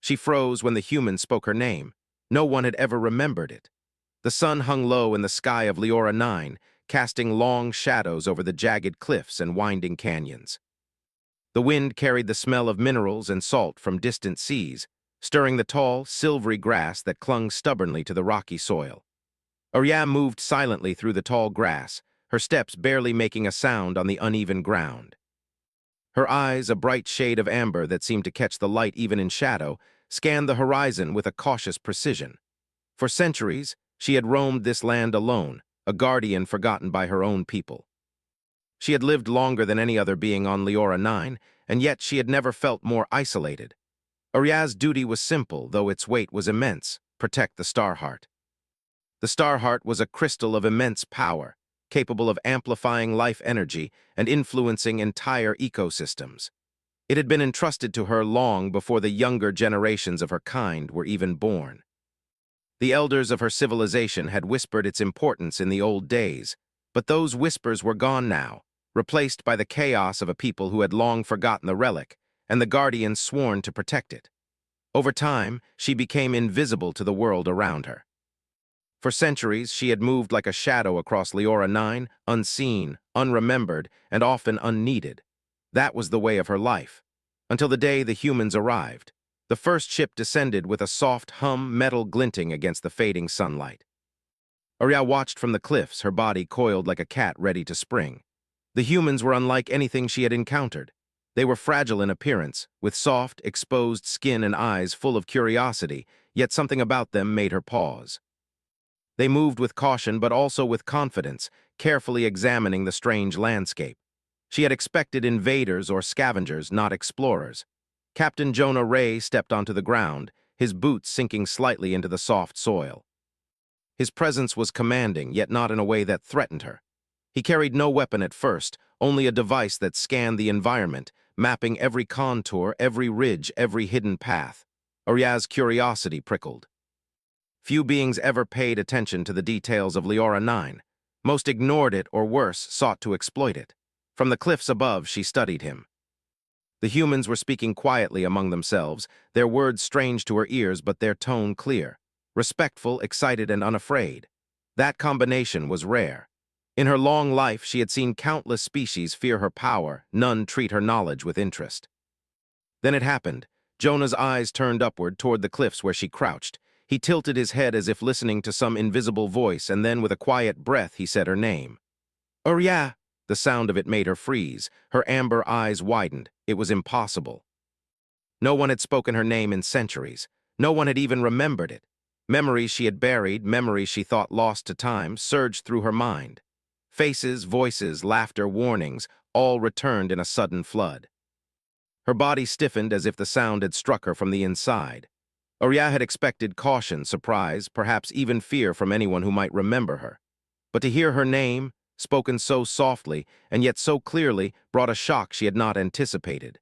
She froze when the human spoke her name. No one had ever remembered it. The sun hung low in the sky of Leora 9, casting long shadows over the jagged cliffs and winding canyons. The wind carried the smell of minerals and salt from distant seas, stirring the tall, silvery grass that clung stubbornly to the rocky soil. Arya moved silently through the tall grass, her steps barely making a sound on the uneven ground. Her eyes, a bright shade of amber that seemed to catch the light even in shadow, scanned the horizon with a cautious precision. For centuries, she had roamed this land alone, a guardian forgotten by her own people. She had lived longer than any other being on Leora 9, and yet she had never felt more isolated. Arya's duty was simple, though its weight was immense: protect the Starheart. The Starheart was a crystal of immense power, capable of amplifying life energy and influencing entire ecosystems. It had been entrusted to her long before the younger generations of her kind were even born. The elders of her civilization had whispered its importance in the old days, but those whispers were gone now, replaced by the chaos of a people who had long forgotten the relic, and the guardians sworn to protect it. Over time, she became invisible to the world around her. For centuries, she had moved like a shadow across Leora 9, unseen, unremembered, and often unneeded. That was the way of her life, until the day the humans arrived. The first ship descended with a soft hum, metal glinting against the fading sunlight. Arya watched from the cliffs, her body coiled like a cat ready to spring. The humans were unlike anything she had encountered. They were fragile in appearance, with soft, exposed skin and eyes full of curiosity, yet something about them made her pause. They moved with caution but also with confidence, carefully examining the strange landscape. She had expected invaders or scavengers, not explorers. Captain Jonah Ray stepped onto the ground, his boots sinking slightly into the soft soil. His presence was commanding, yet not in a way that threatened her. He carried no weapon at first, only a device that scanned the environment, mapping every contour, every ridge, every hidden path. Arya's curiosity prickled. Few beings ever paid attention to the details of Leora 9. Most ignored it or worse, sought to exploit it. From the cliffs above, she studied him. The humans were speaking quietly among themselves, their words strange to her ears but their tone clear. Respectful, excited, and unafraid. That combination was rare. In her long life, she had seen countless species fear her power, none treat her knowledge with interest. Then it happened. Jonah's eyes turned upward toward the cliffs where she crouched. He tilted his head as if listening to some invisible voice, and then with a quiet breath he said her name. Arya! The sound of it made her freeze. Her amber eyes widened. It was impossible. No one had spoken her name in centuries. No one had even remembered it. Memories she had buried, memories she thought lost to time, surged through her mind. Faces, voices, laughter, warnings, all returned in a sudden flood. Her body stiffened as if the sound had struck her from the inside. Arya had expected caution, surprise, perhaps even fear from anyone who might remember her. But to hear her name, spoken so softly and yet so clearly, brought a shock she had not anticipated.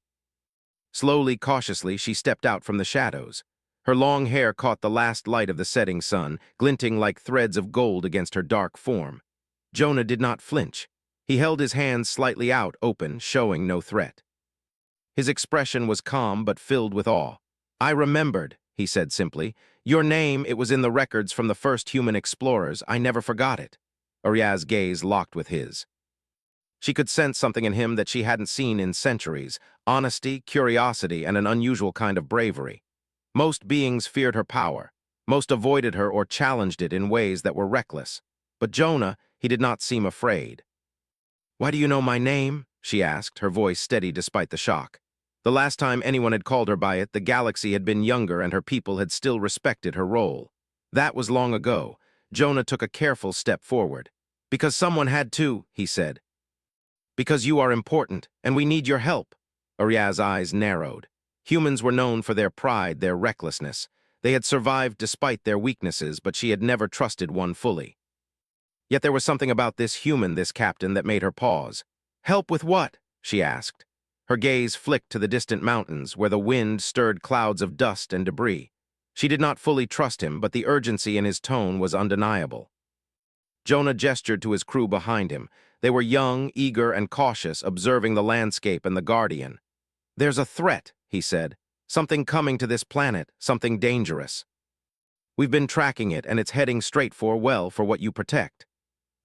Slowly, cautiously, she stepped out from the shadows. Her long hair caught the last light of the setting sun, glinting like threads of gold against her dark form. Jonah did not flinch. He held his hands slightly out, open, showing no threat. His expression was calm but filled with awe. I remembered, he said simply. Your name, it was in the records from the first human explorers. I never forgot it. Arya's gaze locked with his. She could sense something in him that she hadn't seen in centuries: honesty, curiosity, and an unusual kind of bravery. Most beings feared her power. Most avoided her or challenged it in ways that were reckless. But Jonah, he did not seem afraid. Why do you know my name? She asked, her voice steady despite the shock. The last time anyone had called her by it, the galaxy had been younger and her people had still respected her role. That was long ago. Jonah took a careful step forward. Because someone had to, he said. Because you are important, and we need your help. Arya's eyes narrowed. Humans were known for their pride, their recklessness. They had survived despite their weaknesses, but she had never trusted one fully. Yet there was something about this human, this captain, that made her pause. Help with what? She asked. Her gaze flicked to the distant mountains, where the wind stirred clouds of dust and debris. She did not fully trust him, but the urgency in his tone was undeniable. Jonah gestured to his crew behind him. They were young, eager, and cautious, observing the landscape and the Guardian. There's a threat, he said. Something coming to this planet, something dangerous. We've been tracking it, and it's heading straight for, well, for what you protect.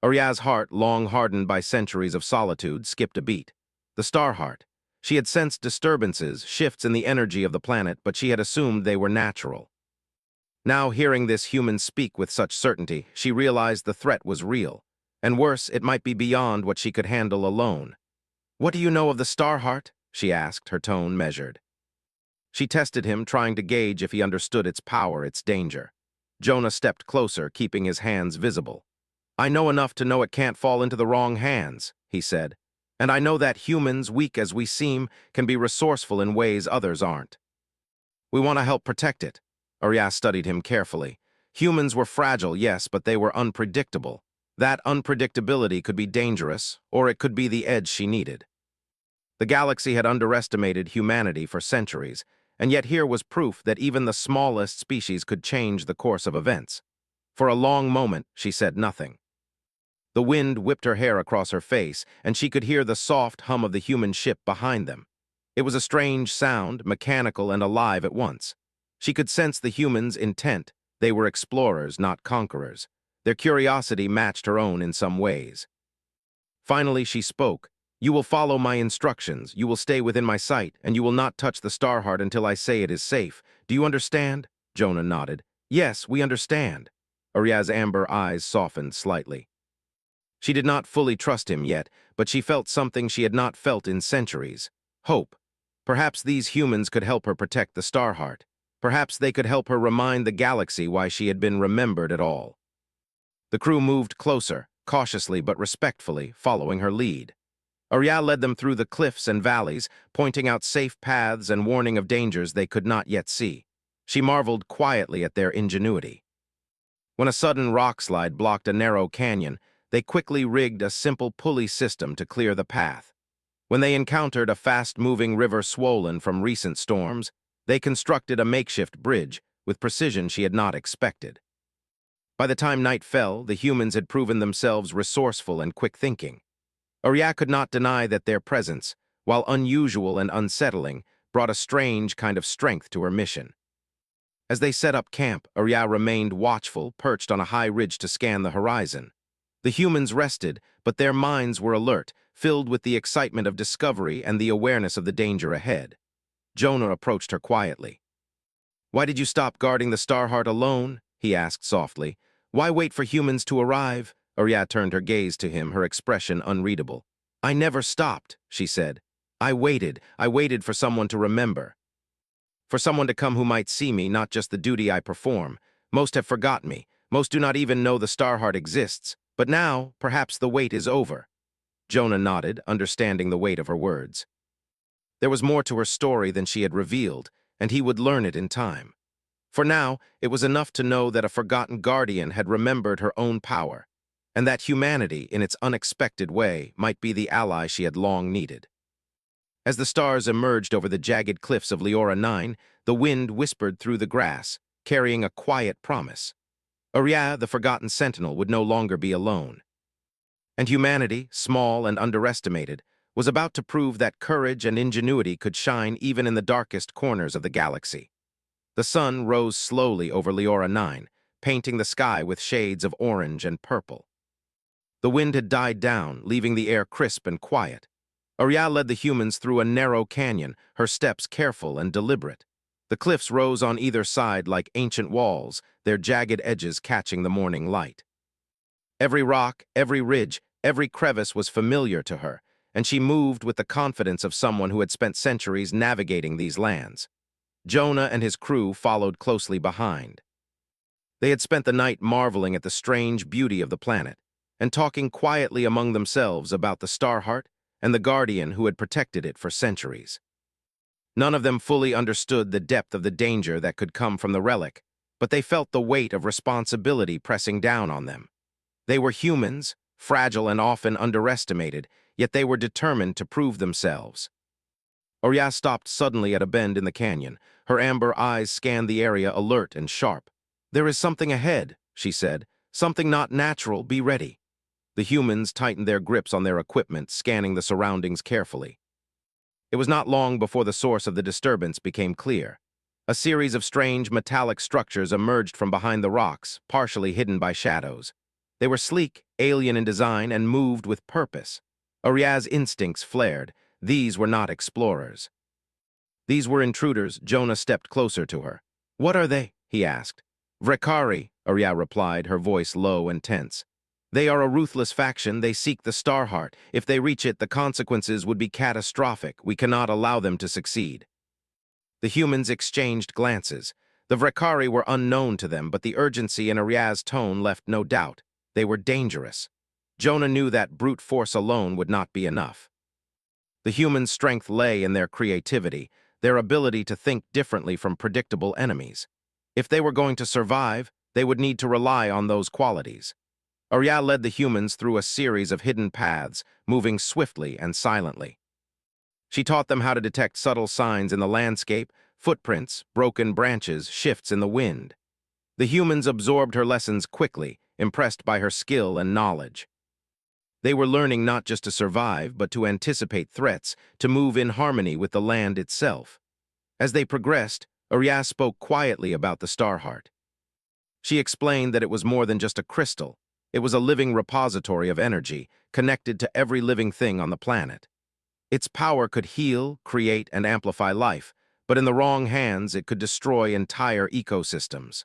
Aria's heart, long hardened by centuries of solitude, skipped a beat. The star heart. She had sensed disturbances, shifts in the energy of the planet, but she had assumed they were natural. Now, hearing this human speak with such certainty, she realized the threat was real. And worse, it might be beyond what she could handle alone. "What do you know of the star heart?" she asked, her tone measured. She tested him, trying to gauge if he understood its power, its danger. Jonah stepped closer, keeping his hands visible. "I know enough to know it can't fall into the wrong hands," he said. "And I know that humans, weak as we seem, can be resourceful in ways others aren't. We want to help protect it." Arya studied him carefully. Humans were fragile, yes, but they were unpredictable. That unpredictability could be dangerous, or it could be the edge she needed. The galaxy had underestimated humanity for centuries, and yet here was proof that even the smallest species could change the course of events. For a long moment, she said nothing. The wind whipped her hair across her face, and she could hear the soft hum of the human ship behind them. It was a strange sound, mechanical and alive at once. She could sense the humans' intent. They were explorers, not conquerors. Their curiosity matched her own in some ways. Finally, she spoke. "You will follow my instructions, you will stay within my sight, and you will not touch the Starheart until I say it is safe. Do you understand?" Jonah nodded. "Yes, we understand." Aria's amber eyes softened slightly. She did not fully trust him yet, but she felt something she had not felt in centuries. Hope. Perhaps these humans could help her protect the Starheart. Perhaps they could help her remind the galaxy why she had been remembered at all. The crew moved closer, cautiously but respectfully, following her lead. Arya led them through the cliffs and valleys, pointing out safe paths and warning of dangers they could not yet see. She marveled quietly at their ingenuity. When a sudden rock slide blocked a narrow canyon, they quickly rigged a simple pulley system to clear the path. When they encountered a fast-moving river swollen from recent storms, they constructed a makeshift bridge with precision she had not expected. By the time night fell, the humans had proven themselves resourceful and quick-thinking. Arya could not deny that their presence, while unusual and unsettling, brought a strange kind of strength to her mission. As they set up camp, Arya remained watchful, perched on a high ridge to scan the horizon. The humans rested, but their minds were alert, filled with the excitement of discovery and the awareness of the danger ahead. Jonah approached her quietly. "Why did you stop guarding the Starheart alone?" he asked softly. "Why wait for humans to arrive?" Arya turned her gaze to him, her expression unreadable. "I never stopped," she said. I waited for someone to remember. For someone to come who might see me, not just the duty I perform. Most have forgotten me. Most do not even know the Starheart exists. But now, perhaps the wait is over." Jonah nodded, understanding the weight of her words. There was more to her story than she had revealed, and he would learn it in time. For now, it was enough to know that a forgotten guardian had remembered her own power, and that humanity, in its unexpected way, might be the ally she had long needed. As the stars emerged over the jagged cliffs of Leora 9, the wind whispered through the grass, carrying a quiet promise. Arya, the forgotten sentinel, would no longer be alone. And humanity, small and underestimated, was about to prove that courage and ingenuity could shine even in the darkest corners of the galaxy. The sun rose slowly over Leora 9, painting the sky with shades of orange and purple. The wind had died down, leaving the air crisp and quiet. Arya led the humans through a narrow canyon, her steps careful and deliberate. The cliffs rose on either side like ancient walls, their jagged edges catching the morning light. Every rock, every ridge, every crevice was familiar to her, and she moved with the confidence of someone who had spent centuries navigating these lands. Jonah and his crew followed closely behind. They had spent the night marveling at the strange beauty of the planet, and talking quietly among themselves about the Starheart and the guardian who had protected it for centuries. None of them fully understood the depth of the danger that could come from the relic, but they felt the weight of responsibility pressing down on them. They were humans, fragile and often underestimated, yet they were determined to prove themselves. Arya stopped suddenly at a bend in the canyon. Her amber eyes scanned the area, alert and sharp. "There is something ahead," she said. "Something not natural. Be ready." The humans tightened their grips on their equipment, scanning the surroundings carefully. It was not long before the source of the disturbance became clear. A series of strange metallic structures emerged from behind the rocks, partially hidden by shadows. They were sleek, alien in design, and moved with purpose. Ariadne's instincts flared. These were not explorers. These were intruders. Jonah stepped closer to her. "What are they?" he asked. "Vrekari," Ariadne replied, her voice low and tense. "They are a ruthless faction. They seek the Star Heart. If they reach it, the consequences would be catastrophic. We cannot allow them to succeed." The humans exchanged glances. The Vrekari were unknown to them, but the urgency in Ariadne's tone left no doubt. They were dangerous. Jonah knew that brute force alone would not be enough. The humans' strength lay in their creativity, their ability to think differently from predictable enemies. If they were going to survive, they would need to rely on those qualities. Ariadne led the humans through a series of hidden paths, moving swiftly and silently. She taught them how to detect subtle signs in the landscape, footprints, broken branches, shifts in the wind. The humans absorbed her lessons quickly, impressed by her skill and knowledge. They were learning not just to survive, but to anticipate threats, to move in harmony with the land itself. As they progressed, Ariadne spoke quietly about the Star Heart. She explained that it was more than just a crystal. It was a living repository of energy, connected to every living thing on the planet. Its power could heal, create, and amplify life, but in the wrong hands it could destroy entire ecosystems.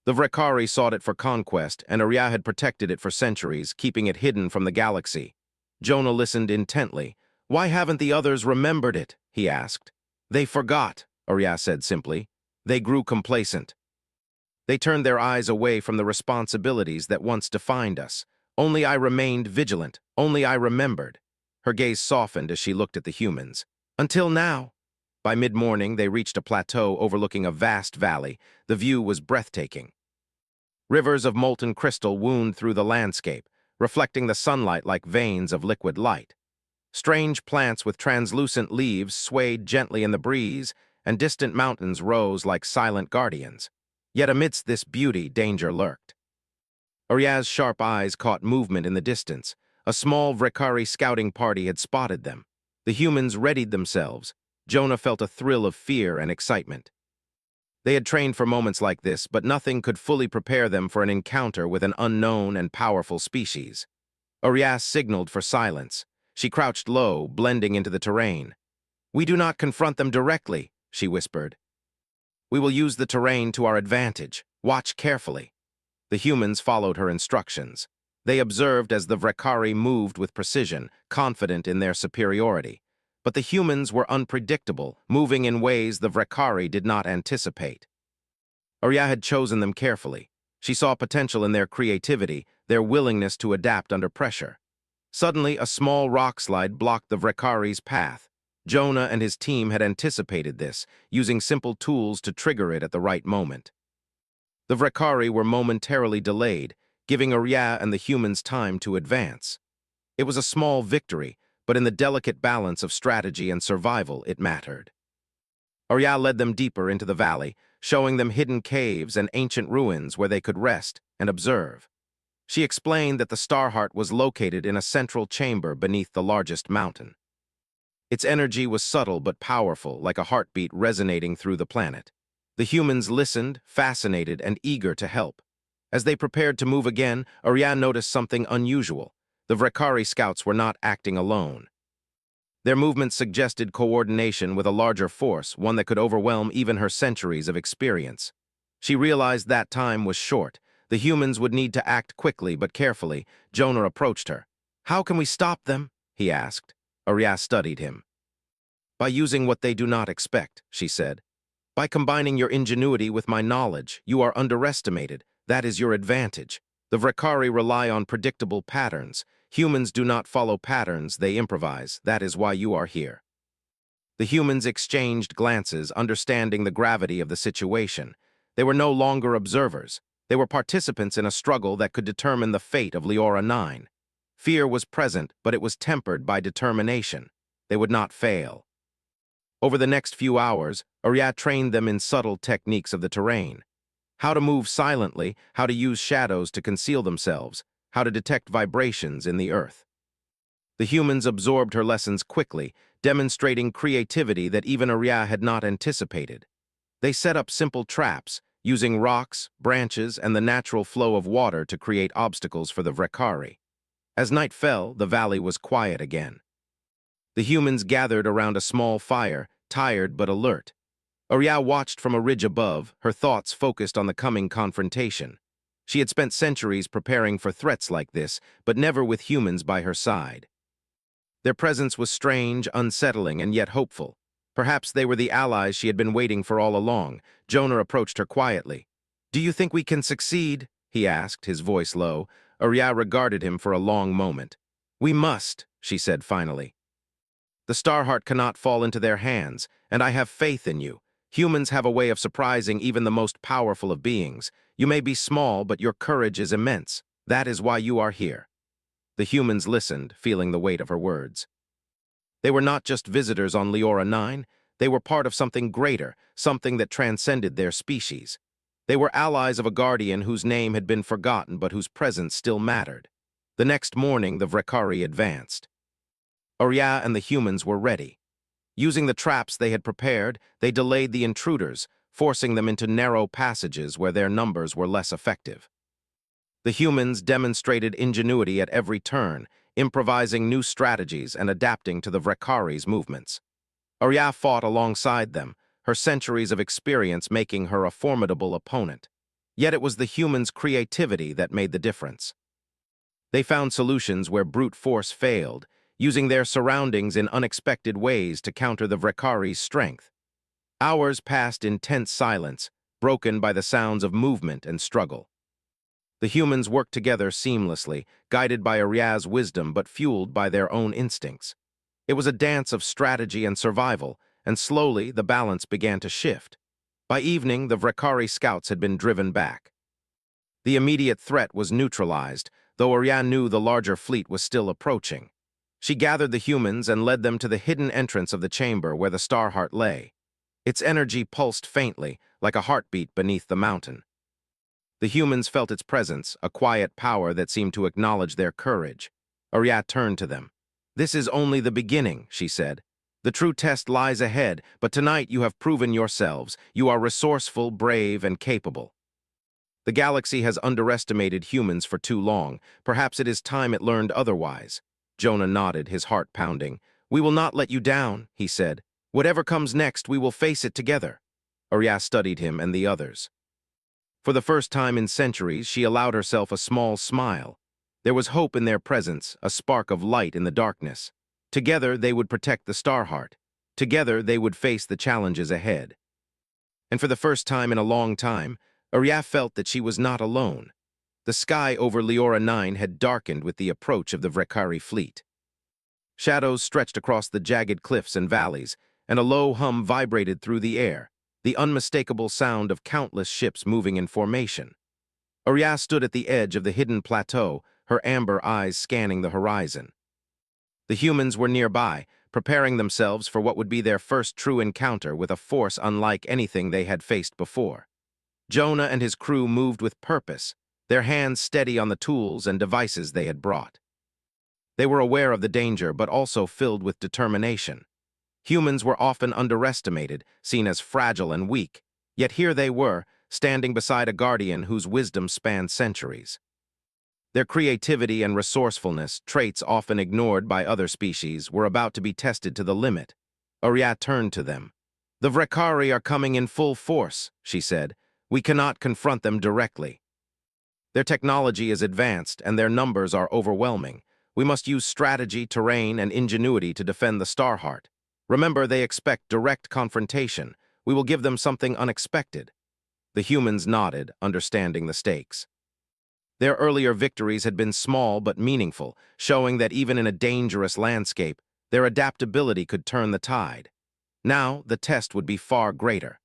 The Vrekari sought it for conquest, and Ariadne had protected it for centuries, keeping it hidden from the galaxy. Jonah listened intently. "Why haven't the others remembered it?" he asked. "They forgot," Ariadne said simply. "They grew complacent. They turned their eyes away from the responsibilities that once defined us. Only I remained vigilant. Only I remembered." Her gaze softened as she looked at the humans. "Until now." By mid-morning, they reached a plateau overlooking a vast valley. The view was breathtaking. Rivers of molten crystal wound through the landscape, reflecting the sunlight like veins of liquid light. Strange plants with translucent leaves swayed gently in the breeze, and distant mountains rose like silent guardians. Yet amidst this beauty, danger lurked. Ariadne's sharp eyes caught movement in the distance. A small Vrekari scouting party had spotted them. The humans readied themselves. Jonah felt a thrill of fear and excitement. They had trained for moments like this, but nothing could fully prepare them for an encounter with an unknown and powerful species. Ariadne signaled for silence. She crouched low, blending into the terrain. "We do not confront them directly," she whispered. "We will use the terrain to our advantage. Watch carefully." The humans followed her instructions. They observed as the Vrekari moved with precision, confident in their superiority. But the humans were unpredictable, moving in ways the Vrekari did not anticipate. Ariadne had chosen them carefully. She saw potential in their creativity, their willingness to adapt under pressure. Suddenly, a small rock slide blocked the Vrekari's path. Jonah and his team had anticipated this, using simple tools to trigger it at the right moment. The Vrekari were momentarily delayed, giving Ariadne and the humans time to advance. It was a small victory, but in the delicate balance of strategy and survival, it mattered. Ariadne led them deeper into the valley, showing them hidden caves and ancient ruins where they could rest and observe. She explained that the Star Heart was located in a central chamber beneath the largest mountain. Its energy was subtle but powerful, like a heartbeat resonating through the planet. The humans listened, fascinated and eager to help. As they prepared to move again, Ariadne noticed something unusual. The Vrekari scouts were not acting alone. Their movements suggested coordination with a larger force, one that could overwhelm even her centuries of experience. She realized that time was short. The humans would need to act quickly but carefully. Jonah approached her. "How can we stop them?" he asked. Ariadne studied him. "By using what they do not expect," she said. "By combining your ingenuity with my knowledge, you are underestimated. That is your advantage. The Vrekari rely on predictable patterns. Humans do not follow patterns, they improvise. That is why you are here." The humans exchanged glances, understanding the gravity of the situation. They were no longer observers. They were participants in a struggle that could determine the fate of Leora 9. Fear was present, but it was tempered by determination. They would not fail. Over the next few hours, Ariadne trained them in subtle techniques of the terrain. How to move silently, how to use shadows to conceal themselves, how to detect vibrations in the earth. The humans absorbed her lessons quickly, demonstrating creativity that even Ariadne had not anticipated. They set up simple traps, using rocks, branches, and the natural flow of water to create obstacles for the Vrekari. As night fell, the valley was quiet again. The humans gathered around a small fire, tired but alert. Oriya watched from a ridge above, her thoughts focused on the coming confrontation. She had spent centuries preparing for threats like this, but never with humans by her side. Their presence was strange, unsettling, and yet hopeful. Perhaps they were the allies she had been waiting for all along. Jonah approached her quietly. "Do you think we can succeed?" he asked, his voice low. Oriya regarded him for a long moment. "We must," she said finally. "The Starheart cannot fall into their hands, and I have faith in you. Humans have a way of surprising even the most powerful of beings. You may be small, but your courage is immense. That is why you are here." The humans listened, feeling the weight of her words. They were not just visitors on Leora 9, they were part of something greater, something that transcended their species. They were allies of a guardian whose name had been forgotten but whose presence still mattered. The next morning, the Vrekari advanced. Oriya and the humans were ready. Using the traps they had prepared, they delayed the intruders, forcing them into narrow passages where their numbers were less effective. The humans demonstrated ingenuity at every turn, improvising new strategies and adapting to the Vrekari's movements. Oriya fought alongside them, her centuries of experience making her a formidable opponent. Yet it was the humans' creativity that made the difference. They found solutions where brute force failed, using their surroundings in unexpected ways to counter the Vrekari's strength. Hours passed in tense silence, broken by the sounds of movement and struggle. The humans worked together seamlessly, guided by Oriya's wisdom but fueled by their own instincts. It was a dance of strategy and survival, and slowly the balance began to shift. By evening, the Vrekari scouts had been driven back. The immediate threat was neutralized, though Oriya knew the larger fleet was still approaching. She gathered the humans and led them to the hidden entrance of the chamber where the Starheart lay. Its energy pulsed faintly, like a heartbeat beneath the mountain. The humans felt its presence, a quiet power that seemed to acknowledge their courage. Oriya turned to them. "This is only the beginning," she said. "The true test lies ahead, but tonight you have proven yourselves. You are resourceful, brave, and capable. The galaxy has underestimated humans for too long. Perhaps it is time it learned otherwise." Jonah nodded, his heart pounding. "We will not let you down," he said. "Whatever comes next, we will face it together." Oriya studied him and the others. For the first time in centuries, she allowed herself a small smile. There was hope in their presence, a spark of light in the darkness. Together, they would protect the Starheart. Together, they would face the challenges ahead. And for the first time in a long time, Oriya felt that she was not alone. The sky over Leora 9 had darkened with the approach of the Vrekari fleet. Shadows stretched across the jagged cliffs and valleys, and a low hum vibrated through the air, the unmistakable sound of countless ships moving in formation. Oriya stood at the edge of the hidden plateau, her amber eyes scanning the horizon. The humans were nearby, preparing themselves for what would be their first true encounter with a force unlike anything they had faced before. Jonah and his crew moved with purpose, their hands steady on the tools and devices they had brought. They were aware of the danger, but also filled with determination. Humans were often underestimated, seen as fragile and weak, yet here they were, standing beside a guardian whose wisdom spanned centuries. Their creativity and resourcefulness, traits often ignored by other species, were about to be tested to the limit. Oriya turned to them. "The Vrekari are coming in full force," she said. "We cannot confront them directly. Their technology is advanced, and their numbers are overwhelming. We must use strategy, terrain, and ingenuity to defend the Starheart. Remember, they expect direct confrontation. We will give them something unexpected." The humans nodded, understanding the stakes. Their earlier victories had been small but meaningful, showing that even in a dangerous landscape, their adaptability could turn the tide. Now, the test would be far greater.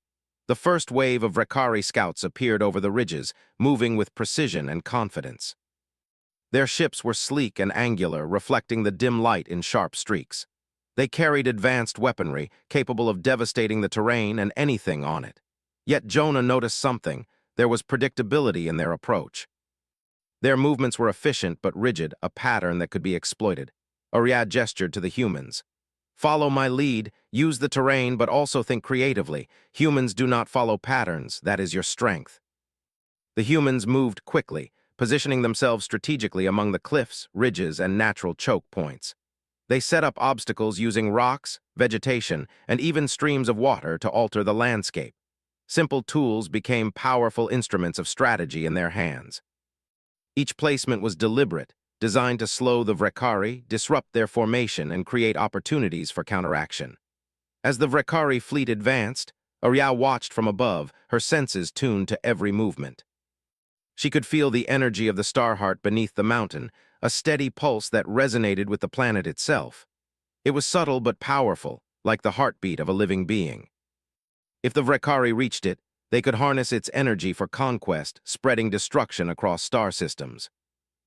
The first wave of Vrekari scouts appeared over the ridges, moving with precision and confidence. Their ships were sleek and angular, reflecting the dim light in sharp streaks. They carried advanced weaponry, capable of devastating the terrain and anything on it. Yet Jonah noticed something. There was predictability in their approach. Their movements were efficient but rigid, a pattern that could be exploited. Oriya gestured to the humans. Follow my lead, use the terrain, but also think creatively. Humans do not follow patterns, that is your strength. The humans moved quickly, positioning themselves strategically among the cliffs, ridges, and natural choke points. They set up obstacles using rocks, vegetation, and even streams of water to alter the landscape. Simple tools became powerful instruments of strategy in their hands. Each placement was deliberate, designed to slow the Vrekari, disrupt their formation, and create opportunities for counteraction. As the Vrekari fleet advanced, Arya watched from above, her senses tuned to every movement. She could feel the energy of the Starheart beneath the mountain, a steady pulse that resonated with the planet itself. It was subtle but powerful, like the heartbeat of a living being. If the Vrekari reached it, they could harness its energy for conquest, spreading destruction across star systems.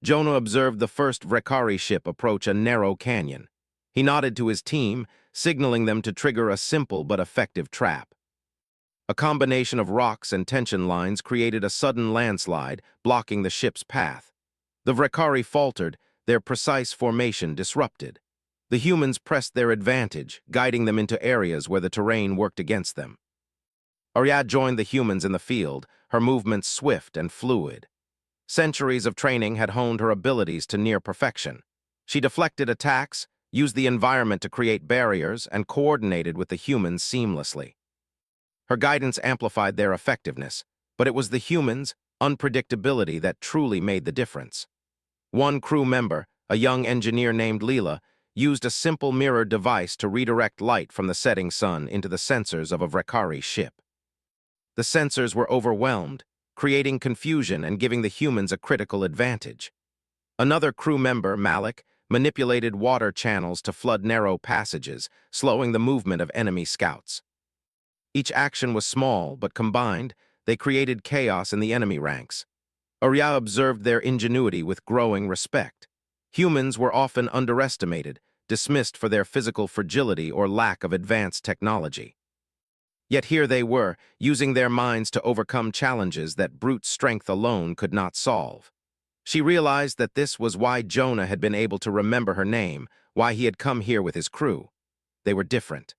Jonah observed the first Vrekari ship approach a narrow canyon. He nodded to his team, signaling them to trigger a simple but effective trap. A combination of rocks and tension lines created a sudden landslide, blocking the ship's path. The Vrekari faltered, their precise formation disrupted. The humans pressed their advantage, guiding them into areas where the terrain worked against them. Arya joined the humans in the field, her movements swift and fluid. Centuries of training had honed her abilities to near perfection. She deflected attacks, used the environment to create barriers, and coordinated with the humans seamlessly. Her guidance amplified their effectiveness, but it was the humans' unpredictability that truly made the difference. One crew member, a young engineer named Leela, used a simple mirror device to redirect light from the setting sun into the sensors of a Vrekari ship. The sensors were overwhelmed, creating confusion and giving the humans a critical advantage. Another crew member, Malik, manipulated water channels to flood narrow passages, slowing the movement of enemy scouts. Each action was small, but combined, they created chaos in the enemy ranks. Arya observed their ingenuity with growing respect. Humans were often underestimated, dismissed for their physical fragility or lack of advanced technology. Yet here they were, using their minds to overcome challenges that brute strength alone could not solve. She realized that this was why Jonah had been able to remember her name, why he had come here with his crew. They were different.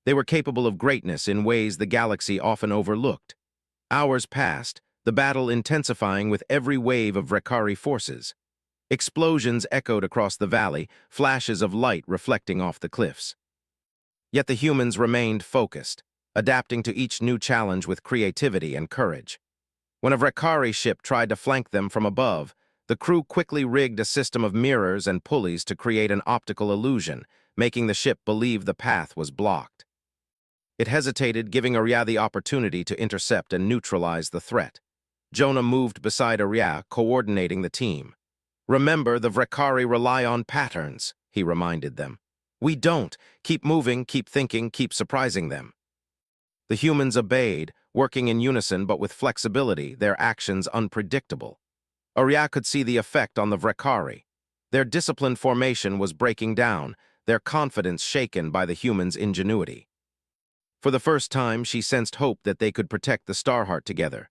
They were capable of greatness in ways the galaxy often overlooked. Hours passed, the battle intensifying with every wave of Vrekari forces. Explosions echoed across the valley, flashes of light reflecting off the cliffs. Yet the humans remained focused, adapting to each new challenge with creativity and courage. When a Vrekari ship tried to flank them from above, the crew quickly rigged a system of mirrors and pulleys to create an optical illusion, making the ship believe the path was blocked. It hesitated, giving Arya the opportunity to intercept and neutralize the threat. Jonah moved beside Arya, coordinating the team. "Remember, the Vrekari rely on patterns," he reminded them. "We don't. Keep moving, keep thinking, keep surprising them." The humans obeyed, working in unison but with flexibility, their actions unpredictable. Arya could see the effect on the Vrekari. Their disciplined formation was breaking down, their confidence shaken by the humans' ingenuity. For the first time, she sensed hope that they could protect the Starheart together.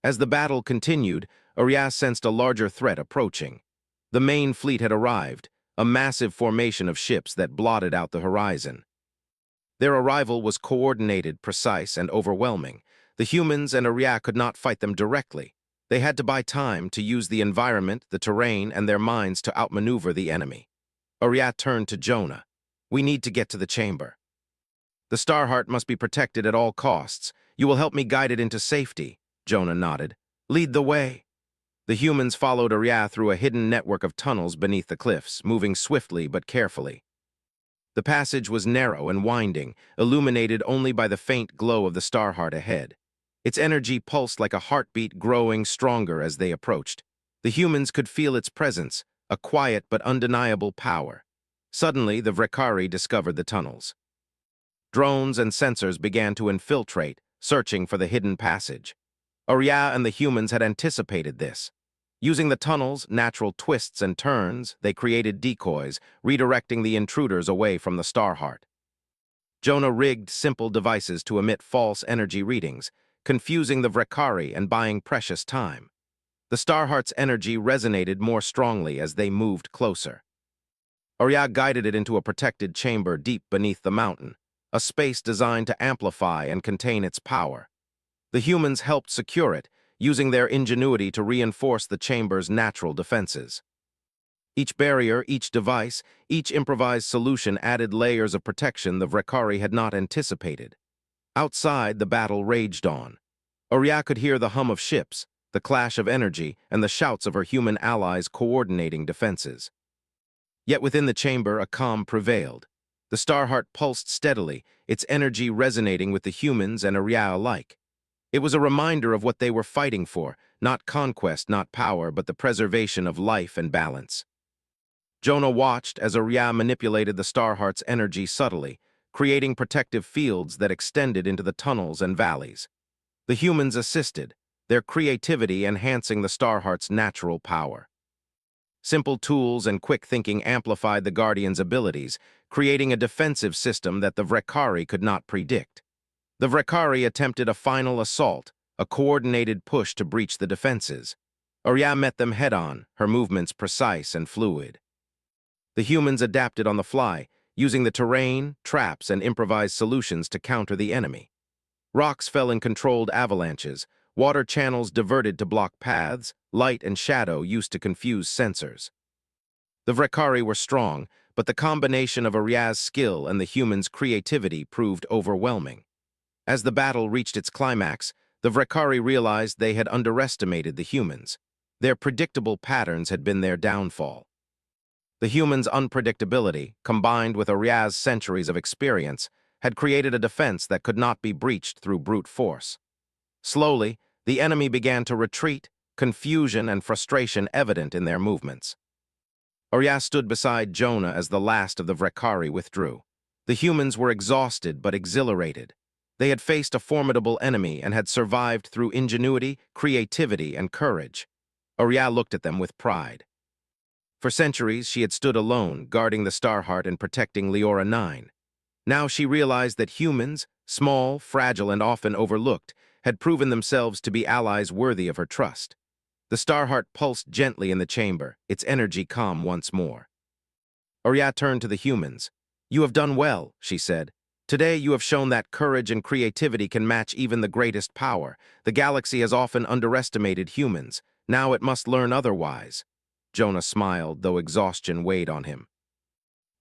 As the battle continued, Arya sensed a larger threat approaching. The main fleet had arrived, a massive formation of ships that blotted out the horizon. Their arrival was coordinated, precise, and overwhelming. The humans and Arya could not fight them directly. They had to buy time to use the environment, the terrain, and their minds to outmaneuver the enemy. Arya turned to Jonah. "We need to get to the chamber. The Starheart must be protected at all costs. You will help me guide it into safety." Jonah nodded. "Lead the way." The humans followed Arya through a hidden network of tunnels beneath the cliffs, moving swiftly but carefully. The passage was narrow and winding, illuminated only by the faint glow of the Starheart ahead. Its energy pulsed like a heartbeat, growing stronger as they approached. The humans could feel its presence, a quiet but undeniable power. Suddenly, the Vrekari discovered the tunnels. Drones and sensors began to infiltrate, searching for the hidden passage. Arya and the humans had anticipated this. Using the tunnel's natural twists and turns, they created decoys, redirecting the intruders away from the Starheart. Jonah rigged simple devices to emit false energy readings, confusing the Vrekari and buying precious time. The Starheart's energy resonated more strongly as they moved closer. Arya guided it into a protected chamber deep beneath the mountain, a space designed to amplify and contain its power. The humans helped secure it, using their ingenuity to reinforce the chamber's natural defenses. Each barrier, each device, each improvised solution added layers of protection the Vrekari had not anticipated. Outside, the battle raged on. Arya could hear the hum of ships, the clash of energy, and the shouts of her human allies coordinating defenses. Yet within the chamber, a calm prevailed. The Starheart pulsed steadily, its energy resonating with the humans and Arya alike. It was a reminder of what they were fighting for, not conquest, not power, but the preservation of life and balance. Jonah watched as Arya manipulated the Starheart's energy subtly, creating protective fields that extended into the tunnels and valleys. The humans assisted, their creativity enhancing the Starheart's natural power. Simple tools and quick thinking amplified the Guardian's abilities, creating a defensive system that the Vrekari could not predict. The Vrekari attempted a final assault, a coordinated push to breach the defenses. Arya met them head-on, her movements precise and fluid. The humans adapted on the fly, using the terrain, traps, and improvised solutions to counter the enemy. Rocks fell in controlled avalanches, water channels diverted to block paths, light and shadow used to confuse sensors. The Vrekari were strong, but the combination of Arya's skill and the humans' creativity proved overwhelming. As the battle reached its climax, the Vrekari realized they had underestimated the humans. Their predictable patterns had been their downfall. The humans' unpredictability, combined with Arya's centuries of experience, had created a defense that could not be breached through brute force. Slowly, the enemy began to retreat, confusion and frustration evident in their movements. Arya stood beside Jonah as the last of the Vrekari withdrew. The humans were exhausted but exhilarated. They had faced a formidable enemy and had survived through ingenuity, creativity, and courage. Arya looked at them with pride. For centuries, she had stood alone, guarding the Starheart and protecting Leora 9. Now she realized that humans, small, fragile, and often overlooked, had proven themselves to be allies worthy of her trust. The Starheart pulsed gently in the chamber, its energy calm once more. Arya turned to the humans. "You have done well," she said. "Today you have shown that courage and creativity can match even the greatest power. The galaxy has often underestimated humans. Now it must learn otherwise." Jonah smiled, though exhaustion weighed on him.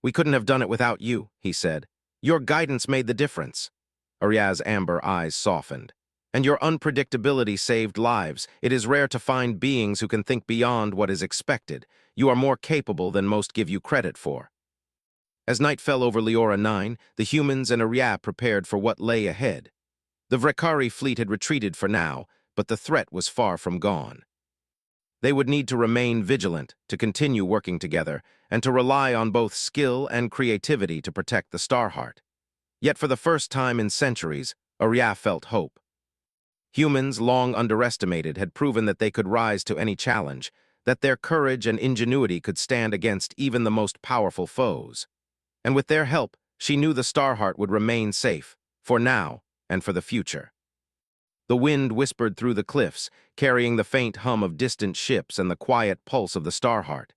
"We couldn't have done it without you," he said. "Your guidance made the difference." Arya's amber eyes softened. "And your unpredictability saved lives. It is rare to find beings who can think beyond what is expected. You are more capable than most give you credit for." As night fell over Leora 9, the humans and Arya prepared for what lay ahead. The Vrekari fleet had retreated for now, but the threat was far from gone. They would need to remain vigilant, to continue working together, and to rely on both skill and creativity to protect the Starheart. Yet for the first time in centuries, Arya felt hope. Humans, long underestimated, had proven that they could rise to any challenge, that their courage and ingenuity could stand against even the most powerful foes. And with their help, she knew the Starheart would remain safe, for now and for the future. The wind whispered through the cliffs, carrying the faint hum of distant ships and the quiet pulse of the Starheart.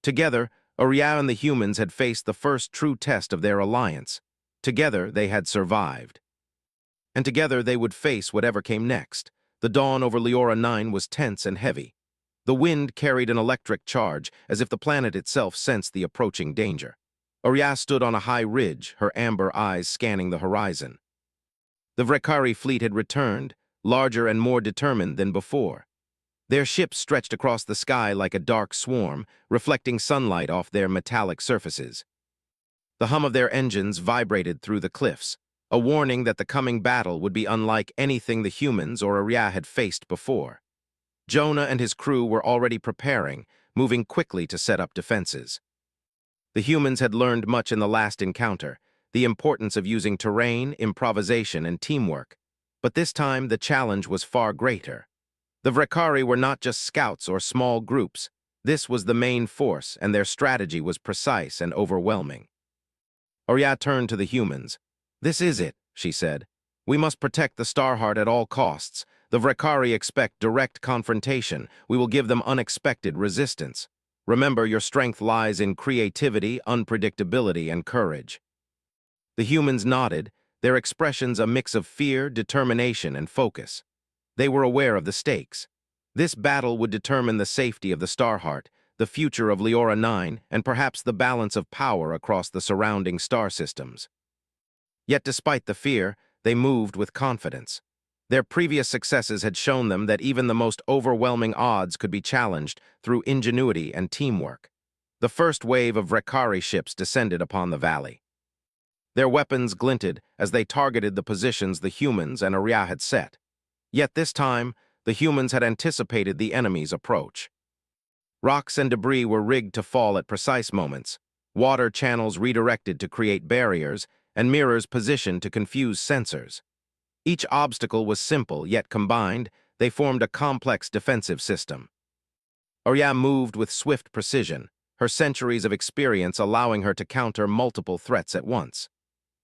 Together, Arya and the humans had faced the first true test of their alliance. Together, they had survived. And together they would face whatever came next. The dawn over Leora 9 was tense and heavy. The wind carried an electric charge, as if the planet itself sensed the approaching danger. Arya stood on a high ridge, her amber eyes scanning the horizon. The Vrekari fleet had returned, larger and more determined than before. Their ships stretched across the sky like a dark swarm, reflecting sunlight off their metallic surfaces. The hum of their engines vibrated through the cliffs, a warning that the coming battle would be unlike anything the humans or Arya had faced before. Jonah and his crew were already preparing, moving quickly to set up defenses. The humans had learned much in the last encounter, the importance of using terrain, improvisation, and teamwork. But this time, the challenge was far greater. The Vrekari were not just scouts or small groups. This was the main force, and their strategy was precise and overwhelming. Arya turned to the humans. "This is it," she said. "We must protect the Starheart at all costs. The Vrekari expect direct confrontation. We will give them unexpected resistance." Remember, your strength lies in creativity, unpredictability, and courage. The humans nodded, their expressions a mix of fear, determination, and focus. They were aware of the stakes. This battle would determine the safety of the Starheart, the future of Leora 9, and perhaps the balance of power across the surrounding star systems. Yet despite the fear, they moved with confidence. Their previous successes had shown them that even the most overwhelming odds could be challenged through ingenuity and teamwork. The first wave of Rekari ships descended upon the valley. Their weapons glinted as they targeted the positions the humans and Arya had set. Yet this time, the humans had anticipated the enemy's approach. Rocks and debris were rigged to fall at precise moments, water channels redirected to create barriers, and mirrors positioned to confuse sensors. Each obstacle was simple, yet combined, they formed a complex defensive system. Arya moved with swift precision, her centuries of experience allowing her to counter multiple threats at once.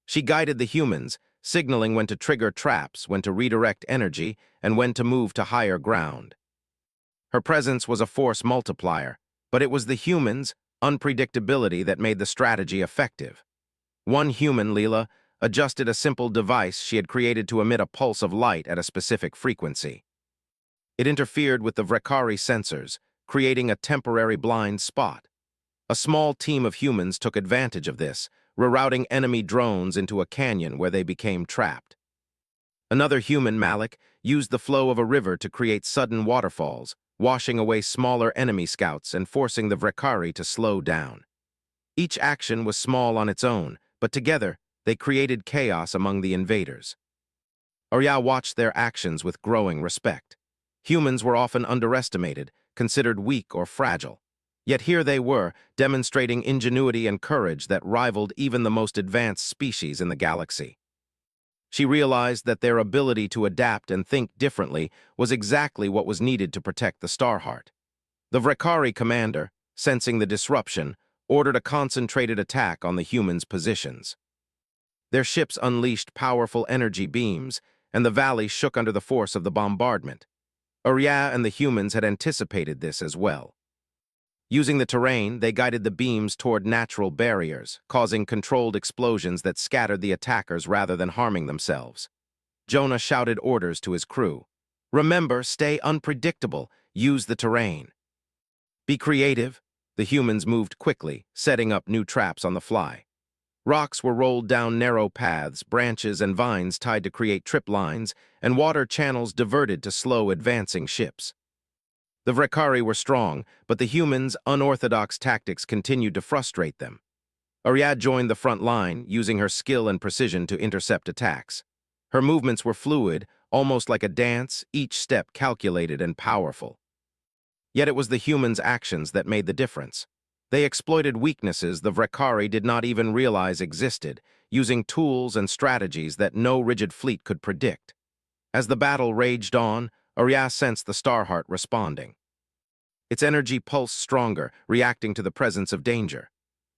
She guided the humans, signaling when to trigger traps, when to redirect energy, and when to move to higher ground. Her presence was a force multiplier, but it was the humans' unpredictability that made the strategy effective. One human, Leela, adjusted a simple device she had created to emit a pulse of light at a specific frequency. It interfered with the Vrekari sensors, creating a temporary blind spot. A small team of humans took advantage of this, rerouting enemy drones into a canyon where they became trapped. Another human, Malik, used the flow of a river to create sudden waterfalls, washing away smaller enemy scouts and forcing the Vrekari to slow down. Each action was small on its own, but together, they created chaos among the invaders. Arya watched their actions with growing respect. Humans were often underestimated, considered weak or fragile. Yet here they were, demonstrating ingenuity and courage that rivaled even the most advanced species in the galaxy. She realized that their ability to adapt and think differently was exactly what was needed to protect the Starheart. The Vrekari commander, sensing the disruption, ordered a concentrated attack on the humans' positions. Their ships unleashed powerful energy beams, and the valley shook under the force of the bombardment. Arya and the humans had anticipated this as well. Using the terrain, they guided the beams toward natural barriers, causing controlled explosions that scattered the attackers rather than harming themselves. Jonah shouted orders to his crew. Remember, stay unpredictable, use the terrain. Be creative. The humans moved quickly, setting up new traps on the fly. Rocks were rolled down narrow paths, branches and vines tied to create trip lines, and water channels diverted to slow advancing ships. The Vrekari were strong, but the humans' unorthodox tactics continued to frustrate them. Arya joined the front line, using her skill and precision to intercept attacks. Her movements were fluid, almost like a dance, each step calculated and powerful. Yet it was the humans' actions that made the difference. They exploited weaknesses the Vrekari did not even realize existed, using tools and strategies that no rigid fleet could predict. As the battle raged on, Arya sensed the Starheart responding. Its energy pulsed stronger, reacting to the presence of danger.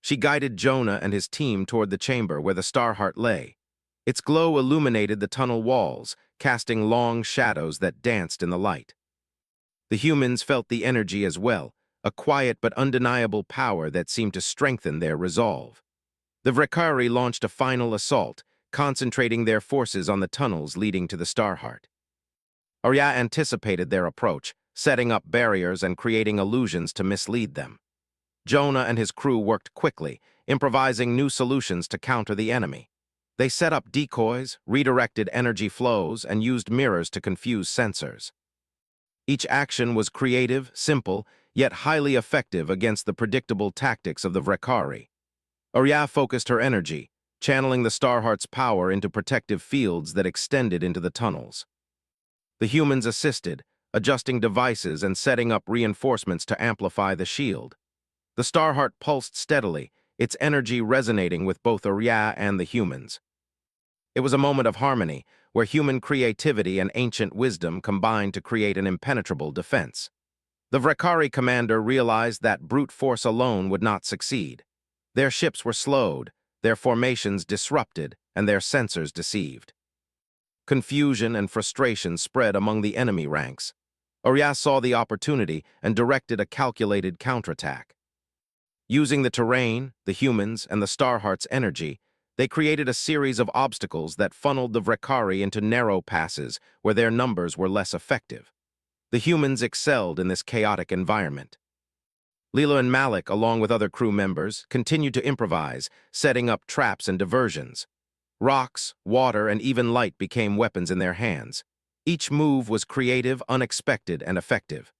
She guided Jonah and his team toward the chamber where the Starheart lay. Its glow illuminated the tunnel walls, casting long shadows that danced in the light. The humans felt the energy as well, a quiet but undeniable power that seemed to strengthen their resolve. The Vrekari launched a final assault, concentrating their forces on the tunnels leading to the Starheart. Arya anticipated their approach, setting up barriers and creating illusions to mislead them. Jonah and his crew worked quickly, improvising new solutions to counter the enemy. They set up decoys, redirected energy flows, and used mirrors to confuse sensors. Each action was creative, simple, yet highly effective against the predictable tactics of the Vrekari. Arya focused her energy, channeling the Starheart's power into protective fields that extended into the tunnels. The humans assisted, adjusting devices and setting up reinforcements to amplify the shield. The Starheart pulsed steadily, its energy resonating with both Arya and the humans. It was a moment of harmony, where human creativity and ancient wisdom combined to create an impenetrable defense. The Vrekari commander realized that brute force alone would not succeed. Their ships were slowed, their formations disrupted, and their sensors deceived. Confusion and frustration spread among the enemy ranks. Orias saw the opportunity and directed a calculated counterattack. Using the terrain, the humans, and the Starheart's energy, they created a series of obstacles that funneled the Vrekari into narrow passes where their numbers were less effective. The humans excelled in this chaotic environment. Leela and Malik, along with other crew members, continued to improvise, setting up traps and diversions. Rocks, water, and even light became weapons in their hands. Each move was creative, unexpected, and effective.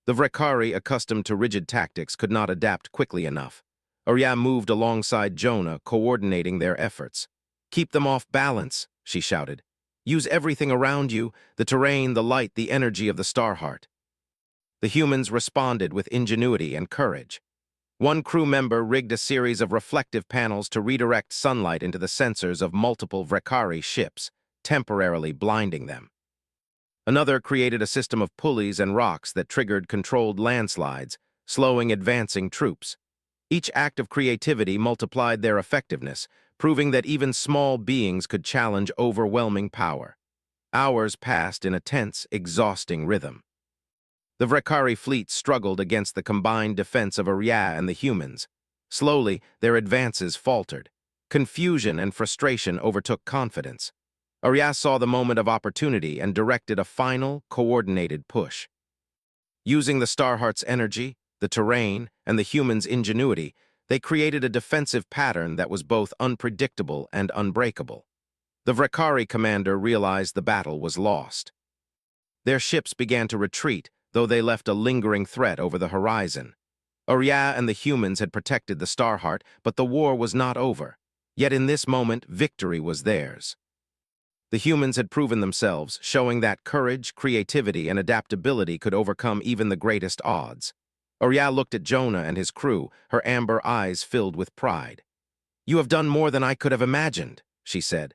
The Vrekari, accustomed to rigid tactics, could not adapt quickly enough. Arya moved alongside Jonah, coordinating their efforts. "Keep them off balance," she shouted. "Use everything around you, the terrain, the light, the energy of the Starheart." The humans responded with ingenuity and courage. One crew member rigged a series of reflective panels to redirect sunlight into the sensors of multiple Vrekari ships, temporarily blinding them. Another created a system of pulleys and rocks that triggered controlled landslides, slowing advancing troops. Each act of creativity multiplied their effectiveness, proving that even small beings could challenge overwhelming power. Hours passed in a tense, exhausting rhythm. The Vrekari fleet struggled against the combined defense of Arya and the humans. Slowly, their advances faltered. Confusion and frustration overtook confidence. Arya saw the moment of opportunity and directed a final, coordinated push. Using the Starheart's energy, the terrain, and the humans' ingenuity, they created a defensive pattern that was both unpredictable and unbreakable. The Vrekari commander realized the battle was lost. Their ships began to retreat, though they left a lingering threat over the horizon. Arya and the humans had protected the Starheart, but the war was not over. Yet in this moment, victory was theirs. The humans had proven themselves, showing that courage, creativity, and adaptability could overcome even the greatest odds. Arya looked at Jonah and his crew, her amber eyes filled with pride. "You have done more than I could have imagined," she said.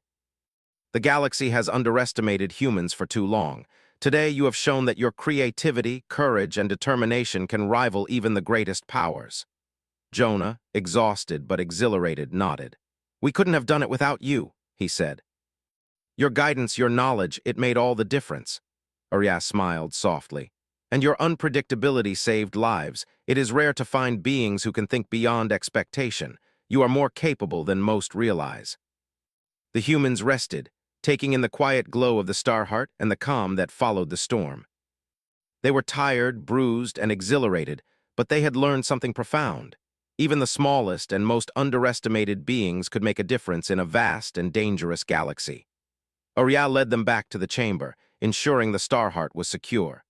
"The galaxy has underestimated humans for too long. Today you have shown that your creativity, courage, and determination can rival even the greatest powers." Jonah, exhausted but exhilarated, nodded. "We couldn't have done it without you," he said. "Your guidance, your knowledge, it made all the difference." Arya smiled softly. "And your unpredictability saved lives. It is rare to find beings who can think beyond expectation. You are more capable than most realize." The humans rested, taking in the quiet glow of the Starheart and the calm that followed the storm. They were tired, bruised, and exhilarated, but they had learned something profound. Even the smallest and most underestimated beings could make a difference in a vast and dangerous galaxy. Arya led them back to the chamber, ensuring the Starheart was secure.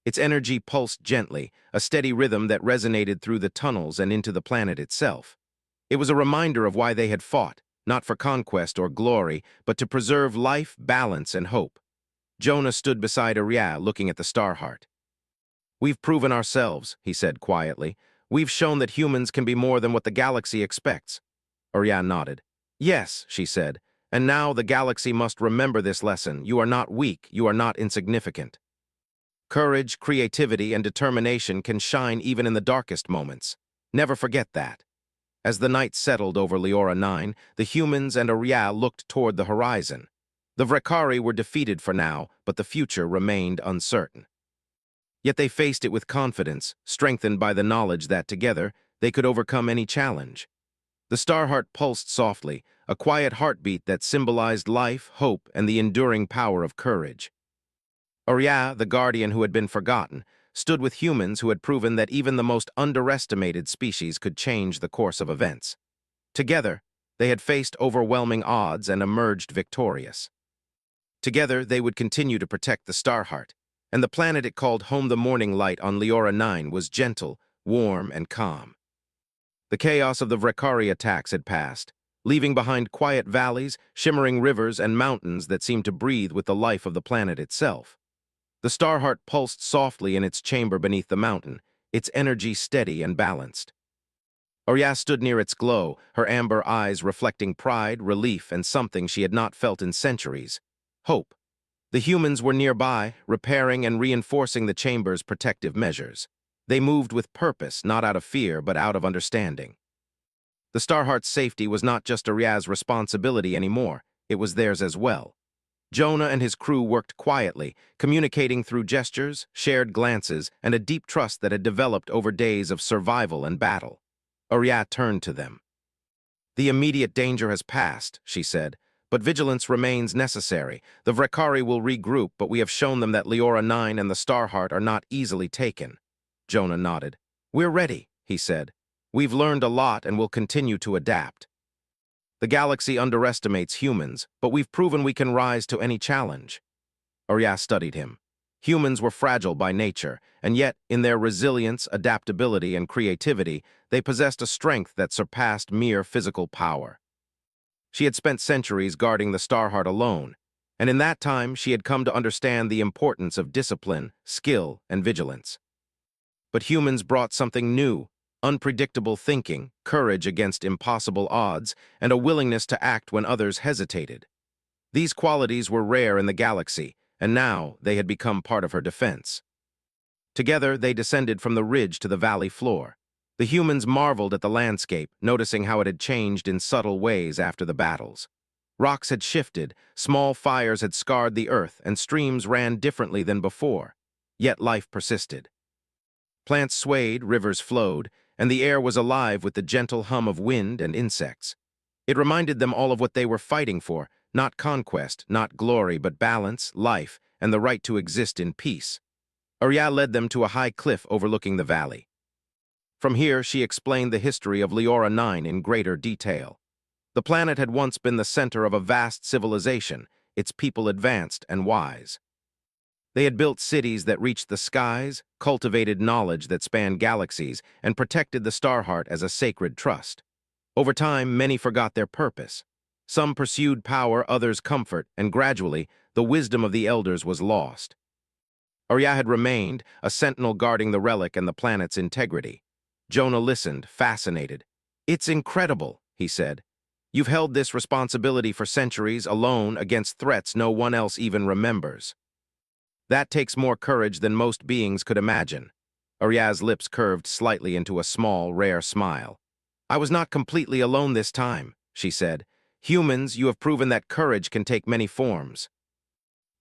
Its energy pulsed gently, a steady rhythm that resonated through the tunnels and into the planet itself. It was a reminder of why they had fought, not for conquest or glory, but to preserve life, balance, and hope. Jonah stood beside Arya, looking at the Starheart. "We've proven ourselves," he said quietly. "We've shown that humans can be more than what the galaxy expects." Arya nodded. "Yes," she said, "and now the galaxy must remember this lesson. You are not weak, you are not insignificant. Courage, creativity, and determination can shine even in the darkest moments. Never forget that." As the night settled over Leora 9, the humans and Arya looked toward the horizon. The Vrekari were defeated for now, but the future remained uncertain. Yet they faced it with confidence, strengthened by the knowledge that together they could overcome any challenge. The Starheart pulsed softly, a quiet heartbeat that symbolized life, hope, and the enduring power of courage. Arya, the guardian who had been forgotten, stood with humans who had proven that even the most underestimated species could change the course of events. Together, they had faced overwhelming odds and emerged victorious. Together, they would continue to protect the Starheart, and the planet it called home. The morning light on Leora 9 was gentle, warm, and calm. The chaos of the Vrekari attacks had passed, leaving behind quiet valleys, shimmering rivers, and mountains that seemed to breathe with the life of the planet itself. The Starheart pulsed softly in its chamber beneath the mountain, its energy steady and balanced. Arya stood near its glow, her amber eyes reflecting pride, relief, and something she had not felt in centuries: hope. The humans were nearby, repairing and reinforcing the chamber's protective measures. They moved with purpose, not out of fear, but out of understanding. The Starheart's safety was not just Arya's responsibility anymore, it was theirs as well. Jonah and his crew worked quietly, communicating through gestures, shared glances, and a deep trust that had developed over days of survival and battle. Arya turned to them. "The immediate danger has passed," she said, "but vigilance remains necessary. The Vrekari will regroup, but we have shown them that Leora 9 and the Starheart are not easily taken." Jonah nodded. "We're ready," he said. "We've learned a lot and will continue to adapt. The galaxy underestimates humans, but we've proven we can rise to any challenge." Arya studied him. Humans were fragile by nature, and yet, in their resilience, adaptability, and creativity, they possessed a strength that surpassed mere physical power. She had spent centuries guarding the Starheart alone, and in that time she had come to understand the importance of discipline, skill, and vigilance. But humans brought something new: unpredictable thinking, courage against impossible odds, and a willingness to act when others hesitated. These qualities were rare in the galaxy, and now they had become part of her defense. Together, they descended from the ridge to the valley floor. The humans marveled at the landscape, noticing how it had changed in subtle ways after the battles. Rocks had shifted, small fires had scarred the earth, and streams ran differently than before. Yet life persisted. Plants swayed, rivers flowed, and the air was alive with the gentle hum of wind and insects. It reminded them all of what they were fighting for: not conquest, not glory, but balance, life, and the right to exist in peace. Arya led them to a high cliff overlooking the valley. From here, she explained the history of Leora 9 in greater detail. The planet had once been the center of a vast civilization, its people advanced and wise. They had built cities that reached the skies, cultivated knowledge that spanned galaxies, and protected the Starheart as a sacred trust. Over time, many forgot their purpose. Some pursued power, others comfort, and gradually, the wisdom of the elders was lost. Arya had remained, a sentinel guarding the relic and the planet's integrity. Jonah listened, fascinated. "It's incredible," he said. "You've held this responsibility for centuries, alone, against threats no one else even remembers. That takes more courage than most beings could imagine." Arya's lips curved slightly into a small, rare smile. "I was not completely alone this time," she said. "Humans, you have proven that courage can take many forms.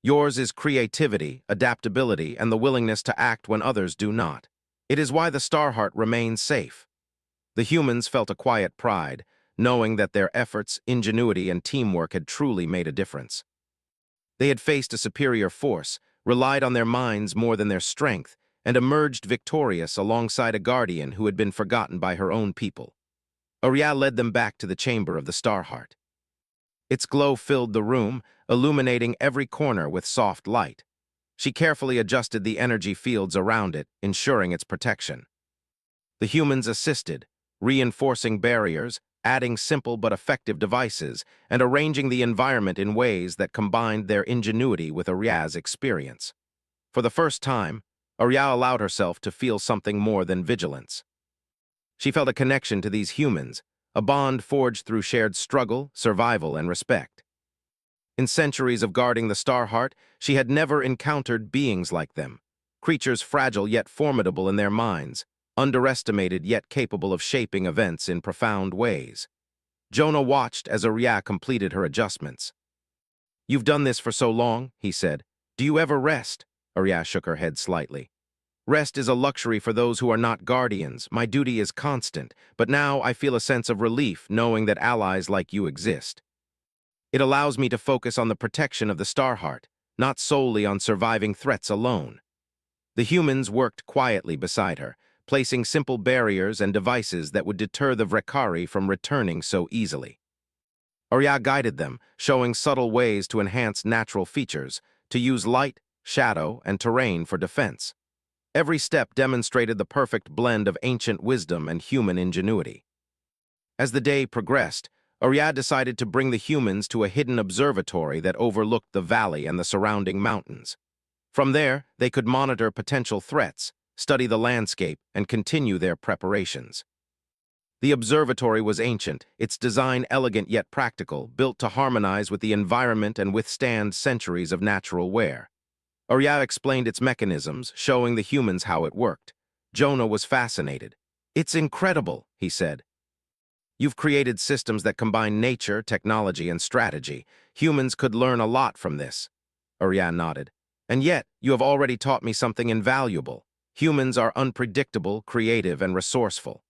Yours is creativity, adaptability, and the willingness to act when others do not. It is why the Starheart remains safe." The humans felt a quiet pride, knowing that their efforts, ingenuity, and teamwork had truly made a difference. They had faced a superior force, relied on their minds more than their strength, and emerged victorious alongside a guardian who had been forgotten by her own people. Arya led them back to the chamber of the Starheart. Its glow filled the room, illuminating every corner with soft light. She carefully adjusted the energy fields around it, ensuring its protection. The humans assisted, reinforcing barriers, adding simple but effective devices, and arranging the environment in ways that combined their ingenuity with Arya's experience. For the first time, Arya allowed herself to feel something more than vigilance. She felt a connection to these humans, a bond forged through shared struggle, survival, and respect. In centuries of guarding the Starheart, she had never encountered beings like them, creatures fragile yet formidable in their minds, underestimated yet capable of shaping events in profound ways. Jonah watched as Arya completed her adjustments. "You've done this for so long," he said. "Do you ever rest?" Arya shook her head slightly. "Rest is a luxury for those who are not guardians. My duty is constant, but now I feel a sense of relief knowing that allies like you exist. It allows me to focus on the protection of the Starheart, not solely on surviving threats alone." The humans worked quietly beside her, placing simple barriers and devices that would deter the Vrekari from returning so easily. Arya guided them, showing subtle ways to enhance natural features, to use light, shadow, and terrain for defense. Every step demonstrated the perfect blend of ancient wisdom and human ingenuity. As the day progressed, Arya decided to bring the humans to a hidden observatory that overlooked the valley and the surrounding mountains. From there, they could monitor potential threats, study the landscape, and continue their preparations. The observatory was ancient, its design elegant yet practical, built to harmonize with the environment and withstand centuries of natural wear. Arya explained its mechanisms, showing the humans how it worked. Jonah was fascinated. "It's incredible," he said. You've created systems that combine nature, technology, and strategy. Humans could learn a lot from this. Oriya nodded. And yet, you have already taught me something invaluable. Humans are unpredictable, creative, and resourceful.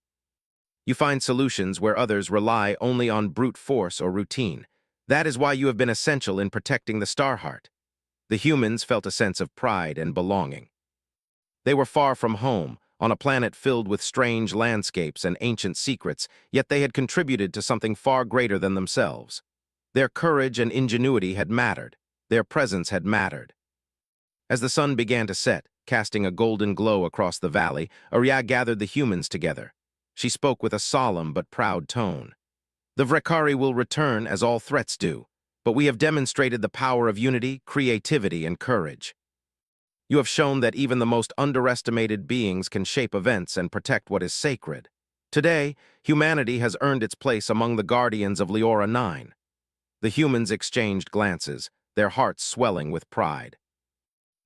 You find solutions where others rely only on brute force or routine. That is why you have been essential in protecting the Starheart. The humans felt a sense of pride and belonging. They were far from home, on a planet filled with strange landscapes and ancient secrets, yet they had contributed to something far greater than themselves. Their courage and ingenuity had mattered. Their presence had mattered. As the sun began to set, casting a golden glow across the valley, Oriya gathered the humans together. She spoke with a solemn but proud tone. The Vrekari will return as all threats do, but we have demonstrated the power of unity, creativity, and courage. You have shown that even the most underestimated beings can shape events and protect what is sacred. Today, humanity has earned its place among the guardians of Leora 9. The humans exchanged glances, their hearts swelling with pride.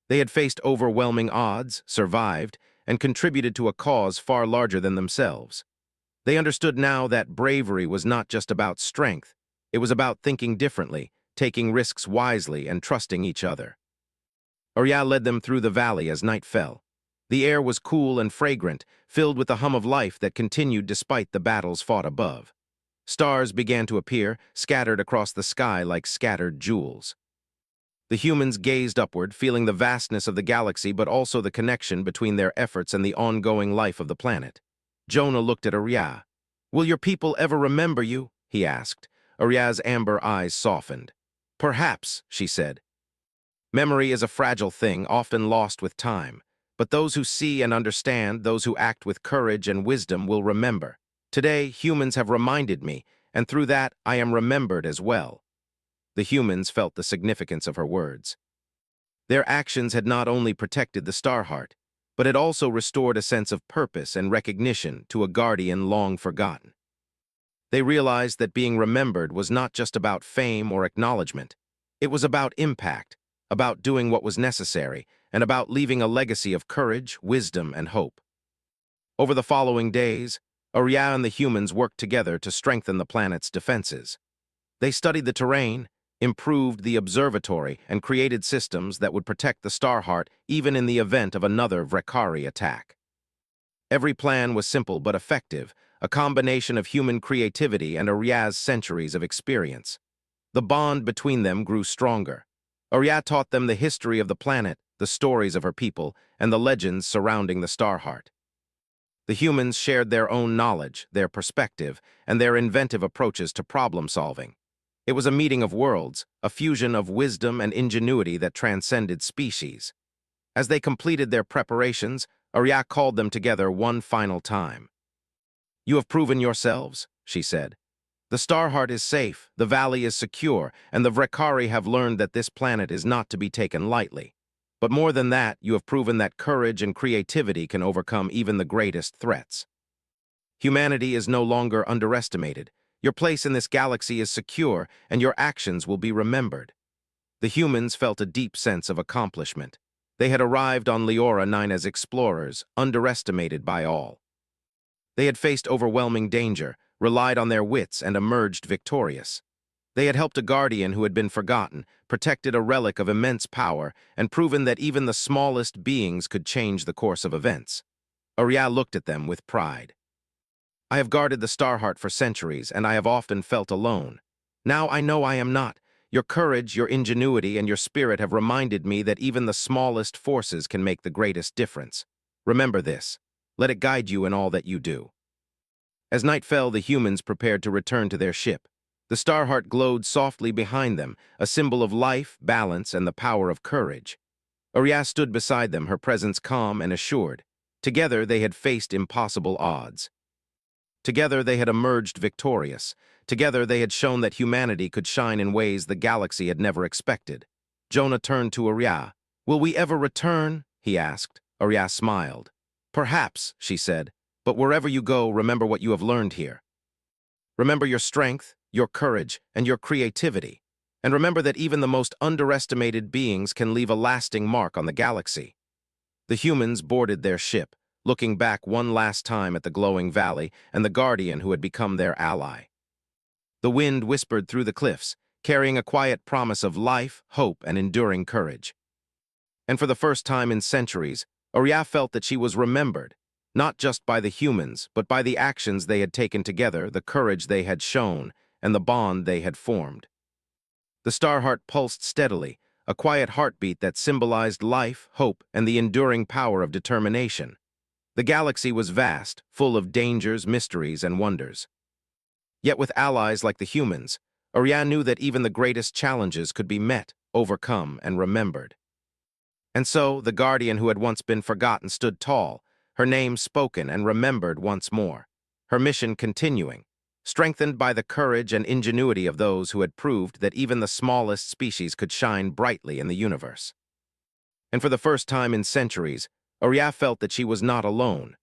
They had faced overwhelming odds, survived, and contributed to a cause far larger than themselves. They understood now that bravery was not just about strength. It was about thinking differently, taking risks wisely, and trusting each other. Oriya led them through the valley as night fell. The air was cool and fragrant, filled with the hum of life that continued despite the battles fought above. Stars began to appear, scattered across the sky like scattered jewels. The humans gazed upward, feeling the vastness of the galaxy but also the connection between their efforts and the ongoing life of the planet. Jonah looked at Oriya. "Will your people ever remember you?" he asked. Oriya's amber eyes softened. "Perhaps," she said. Memory is a fragile thing, often lost with time. But those who see and understand, those who act with courage and wisdom will remember. Today, humans have reminded me, and through that, I am remembered as well. The humans felt the significance of her words. Their actions had not only protected the Starheart, but had also restored a sense of purpose and recognition to a guardian long forgotten. They realized that being remembered was not just about fame or acknowledgement. It was about impact, about doing what was necessary, and about leaving a legacy of courage, wisdom, and hope. Over the following days, Oriya and the humans worked together to strengthen the planet's defenses. They studied the terrain, improved the observatory, and created systems that would protect the Starheart even in the event of another Vrekari attack. Every plan was simple but effective, a combination of human creativity and Oriya's centuries of experience. The bond between them grew stronger. Oriya taught them the history of the planet, the stories of her people, and the legends surrounding the Starheart. The humans shared their own knowledge, their perspective, and their inventive approaches to problem-solving. It was a meeting of worlds, a fusion of wisdom and ingenuity that transcended species. As they completed their preparations, Oriya called them together one final time. "You have proven yourselves," she said. "The Starheart is safe, the valley is secure, and the Vrekari have learned that this planet is not to be taken lightly. But more than that, you have proven that courage and creativity can overcome even the greatest threats. Humanity is no longer underestimated. Your place in this galaxy is secure, and your actions will be remembered." The humans felt a deep sense of accomplishment. They had arrived on Leora 9 as explorers, underestimated by all. They had faced overwhelming danger, relied on their wits, and emerged victorious. They had helped a guardian who had been forgotten, protected a relic of immense power, and proven that even the smallest beings could change the course of events. Oriya looked at them with pride. "I have guarded the Starheart for centuries, and I have often felt alone. Now I know I am not. Your courage, your ingenuity, and your spirit have reminded me that even the smallest forces can make the greatest difference. Remember this. Let it guide you in all that you do." As night fell, the humans prepared to return to their ship. The Starheart glowed softly behind them, a symbol of life, balance, and the power of courage. Oriya stood beside them, her presence calm and assured. Together they had faced impossible odds. Together they had emerged victorious. Together they had shown that humanity could shine in ways the galaxy had never expected. Jonah turned to Oriya. "Will we ever return?" he asked. Oriya smiled. "Perhaps," she said, "but wherever you go, remember what you have learned here. Remember your strength, your courage, and your creativity. And remember that even the most underestimated beings can leave a lasting mark on the galaxy." The humans boarded their ship, looking back one last time at the glowing valley and the guardian who had become their ally. The wind whispered through the cliffs, carrying a quiet promise of life, hope, and enduring courage. And for the first time in centuries, Oriya felt that she was remembered, not just by the humans, but by the actions they had taken together, the courage they had shown, and the bond they had formed. The Starheart pulsed steadily, a quiet heartbeat that symbolized life, hope, and the enduring power of determination. The galaxy was vast, full of dangers, mysteries, and wonders. Yet with allies like the humans, Oriya knew that even the greatest challenges could be met, overcome, and remembered. And so, the guardian who had once been forgotten stood tall, her name spoken and remembered once more, her mission continuing, strengthened by the courage and ingenuity of those who had proved that even the smallest species could shine brightly in the universe. And for the first time in centuries, Oriya felt that she was not alone.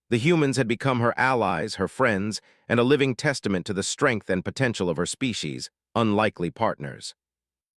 The humans had become her allies, her friends, and a living testament to the strength and potential of her species, unlikely partners.